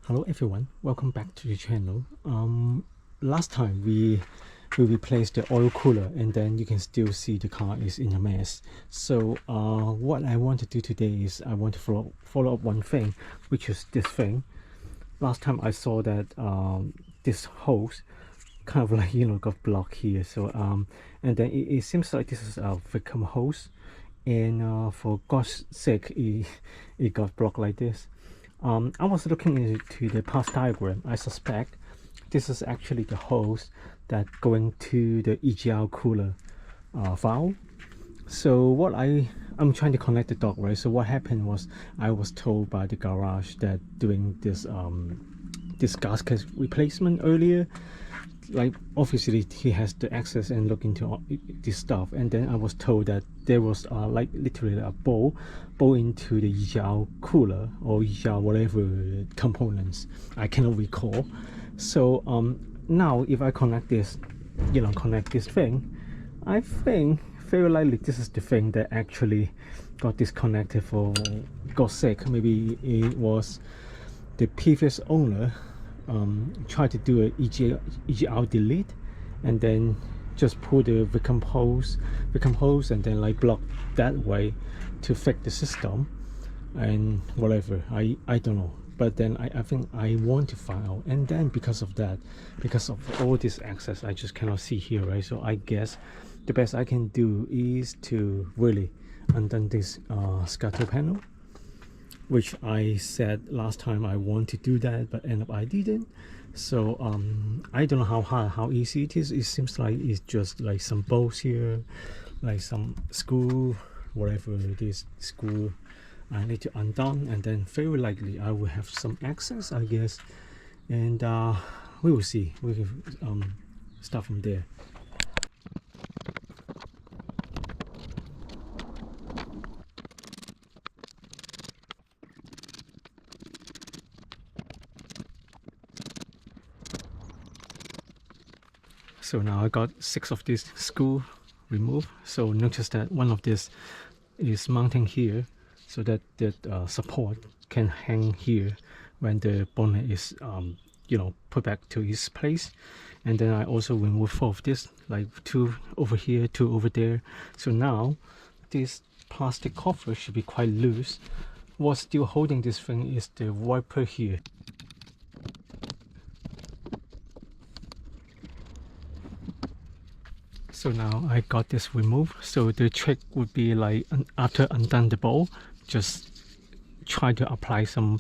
Hello everyone, welcome back to the channel. Last time we replaced the oil cooler, and then you can still see the car is in a mess. So what I want to do today is I want to follow up one thing, which is this thing. Last time I saw that this hose kind of like got blocked here. So and then it seems like this is a vacuum hose, and for God's sake it got blocked like this. I was looking into the past diagram. I suspect this is actually the hose that going to the EGR cooler valve. So what I'm trying to connect the dot, right? So what happened was I was told by the garage that doing this this gasket replacement earlier, like obviously he has the access and look into all this stuff, and then I was told that there was like literally a bowl into the EGR cooler or EGR whatever components, I cannot recall. So now if I connect this, connect this thing, I think very likely this is the thing that actually got disconnected. For God's sake, maybe it was the previous owner try to do a EGR delete, and then just pull the vacuum hose and then like block that way to fix the system and whatever. I don't know, but then I think I want to find out. And then because of that, because of all this access, I just cannot see here, right? So I guess the best I can do is to really undo this scuttle panel, which I said last time I want to do that, but end up I didn't. So I don't know how hard, how easy it is. It seems like it's just like some bolts here, like some screw, whatever it is, screw I need to undone, and then very likely I will have some access, I guess, and we will see. We can start from there. So now I got 6 of these screws removed. So notice that one of this is mounting here, so that support can hang here when the bonnet is put back to its place. And then I also remove 4 of this, like 2 over here, 2 over there. So now this plastic cover should be quite loose. What's still holding this thing is the wiper here. So now I got this removed. So the trick would be like after undone the bolt, just try to apply some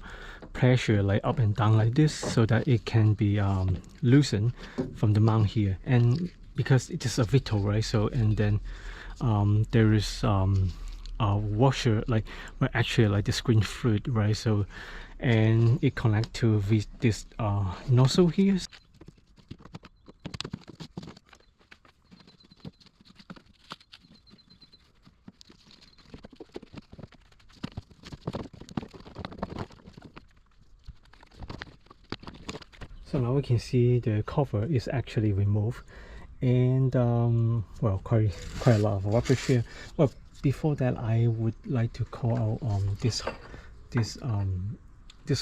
pressure like up and down like this, so that it can be loosened from the mount here. And because it is a Vito, right? So and then there is a washer, like actually like the screen fluid, right? So and it connect to this nozzle here. So now we can see the cover is actually removed, and well, quite a lot of rubbish here. Well, before that, I would like to call out this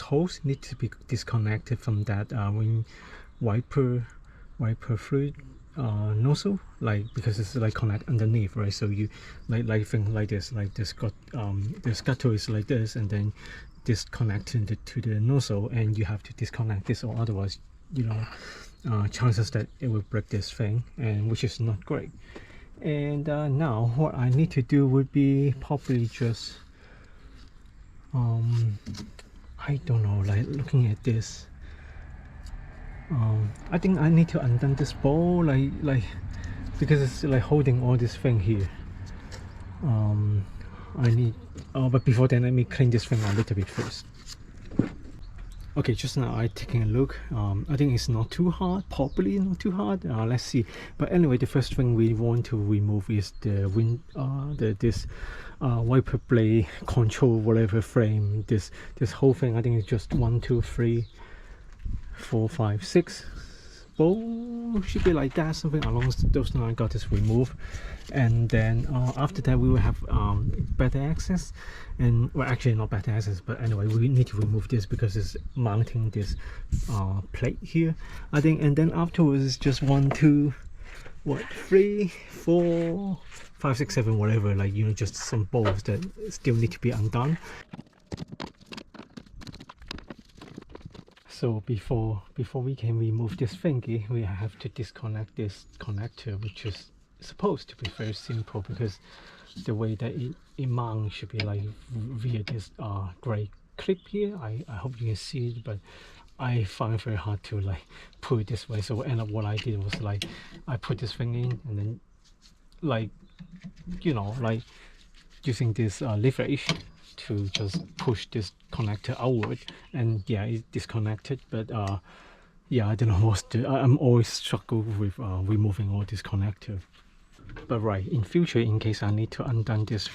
hose need to be disconnected from that wing wiper fluid nozzle, like because it's like connect underneath, right? So you like thing like this, like this got the scuttle is like this, and then disconnecting to the nozzle, and you have to disconnect this, or otherwise chances that it will break this thing, and which is not great. And now what I need to do would be probably just I don't know, like looking at this, I think I need to undo this ball, like because it's like holding all this thing here. I need but before then, let me clean this thing a little bit first. Okay, just now I taking a look. I think it's not too hard, probably not too hard. Let's see. But anyway, the first thing we want to remove is the this wiper blade control whatever frame. This whole thing, I think it's just 1 2 3 4 5 6 bowl should be like that, something along those lines. Got this removed, and then after that we will have better access. And well, actually not better access, but anyway, we need to remove this because it's mounting this plate here, I think. And then afterwards it's just 1, 2, what, 3, 4, 5, 6, 7, whatever, like, you know, just some bolts that still need to be undone. So before we can remove this thingy, we have to disconnect this connector, which is supposed to be very simple because the way that it mounts should be like via this gray clip here. I hope you can see it, but I found it very hard to like put it this way. So end up what I did was like I put this thing in and then, like, you know, like using this leverage to just push this connector outward, and yeah, it disconnected. But yeah, I don't know what's I'm always struggle with removing all this connector. But right, in future, in case I need to undone this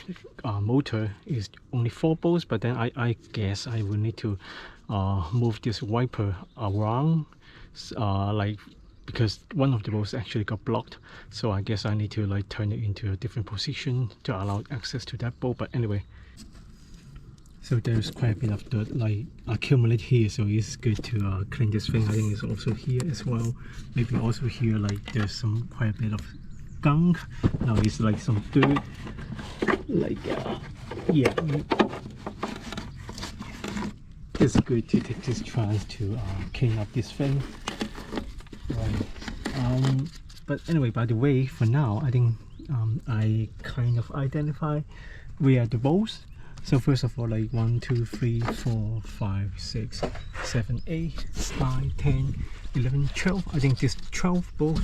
motor, is only 4 bolts, but then I guess I will need to move this wiper around, like, because one of the bolts actually got blocked, so I guess I need to like turn it into a different position to allow access to that bolt. But anyway, so there's quite a bit of dirt like accumulate here, so it's good to clean this thing. I think it's also here as well, maybe also here, like there's some quite a bit of gunk. Now it's like some dirt, like yeah, it's good to take this chance to clean up this thing, right? But anyway, by the way, for now I think I kind of identify where the bolts. So first of all, like 1, 2, 3, 4, 5, 6, 7, 8, 9, 10, 11, 12. I think this 12 bolt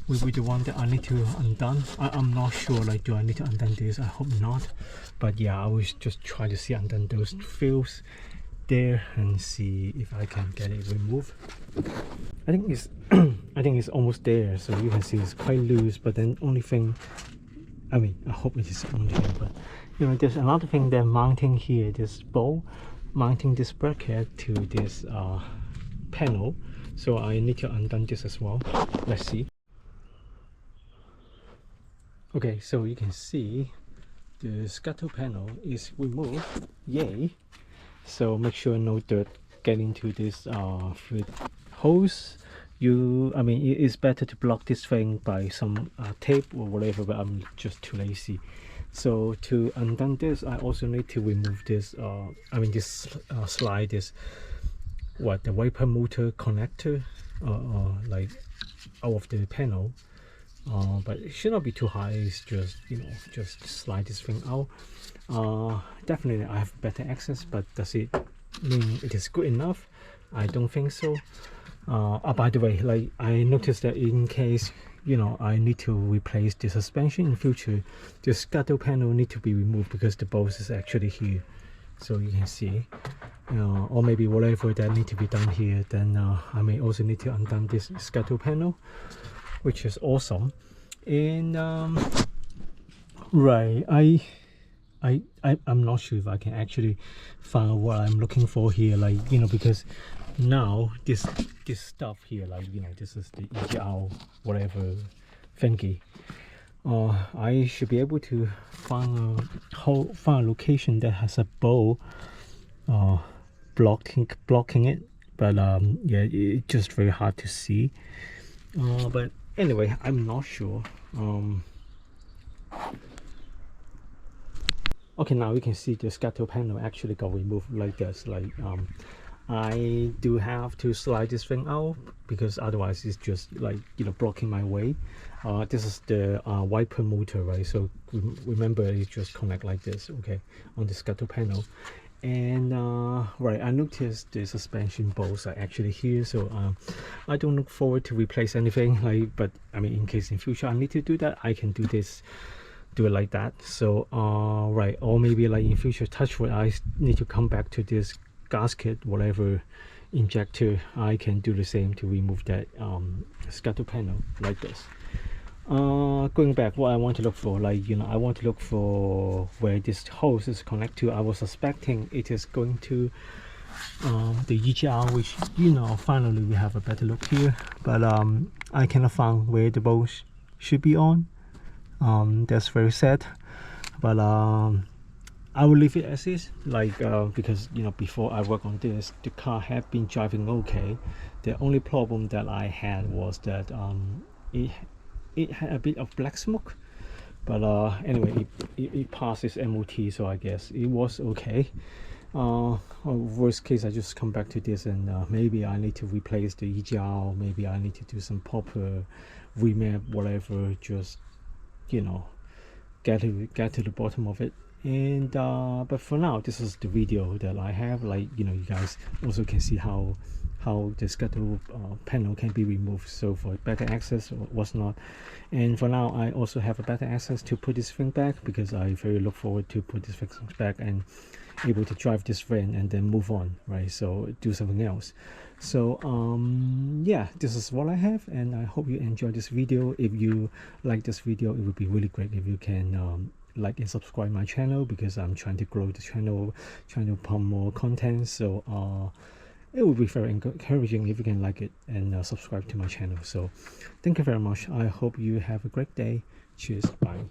will be the one that I need to undone. I'm not sure, like, do I need to undone this? I hope not. But yeah, I will just try to see undone those fils there and see if I can get it removed. I think it's I think it's almost there, so you can see it's quite loose. But then only thing, I mean, I hope it is only there, but you know, there's another thing that mounting here, this bowl, mounting this bracket to this panel. So I need to undone this as well. Let's see. Okay, so you can see the scuttle panel is removed. Yay! So make sure no dirt get into this fluid hose. I mean, it's better to block this thing by some tape or whatever, but I'm just too lazy. So to undone this, I also need to remove this I mean this slide, this the wiper motor connector like out of the panel. But it should not be too high. It's just, you know, just slide this thing out. Definitely I have better access, but does it mean it is good enough? I don't think so. By the way, like, I noticed that in case, you know, I need to replace the suspension in future, the scuttle panel need to be removed because the bolts is actually here, so you can see. Or maybe whatever that need to be done here, then I may also need to undone this scuttle panel, which is awesome. And right, I'm not sure if I can actually find what I'm looking for here, like, you know, because now this stuff here, like, you know, this is the EGR whatever thingy. I should be able to find a location that has a bowl blocking it, but yeah, it's just very hard to see. But anyway, I'm not sure. Okay, now we can see the scuttle panel actually got removed like this. Like, I do have to slide this thing out because otherwise it's just, like, you know, blocking my way. This is the wiper motor, right? So remember, it just connect like this, okay, on the scuttle panel. And right, I noticed the suspension bolts are actually here, so I don't look forward to replace anything, like, but I mean, in case in future I need to do that, I can do it like that. So right, or maybe like in future, touch wood, I need to come back to this gasket, whatever injector, I can do the same to remove that scuttle panel like this. Going back, what I want to look for, like, you know, I want to look for where this hose is connected to. I was suspecting it is going to the EGR, which finally we have a better look here, but I cannot find where the bolt should be on. That's very sad, but I will leave it as is, like because before I work on this, the car had been driving okay. The only problem that I had was that it had a bit of black smoke, but anyway, it passed its MOT, so I guess it was okay. Worst case, I just come back to this, and maybe I need to replace the EGR, or maybe I need to do some proper remap, whatever, just get to the bottom of it. And but for now, this is the video that I have. Like you guys also can see how the Scuttle panel can be removed, so for better access or whatnot. And for now, I also have a better access to put this thing back, because I very look forward to put this thing back and able to drive this van and then move on, right? So do something else. So yeah, this is what I have, and I hope you enjoy this video. If you like this video, it would be really great if you can like and subscribe my channel, because I'm trying to grow the channel, trying to pump more content. So it would be very encouraging if you can like it and subscribe to my channel. So thank you very much. I hope you have a great day. Cheers. Bye.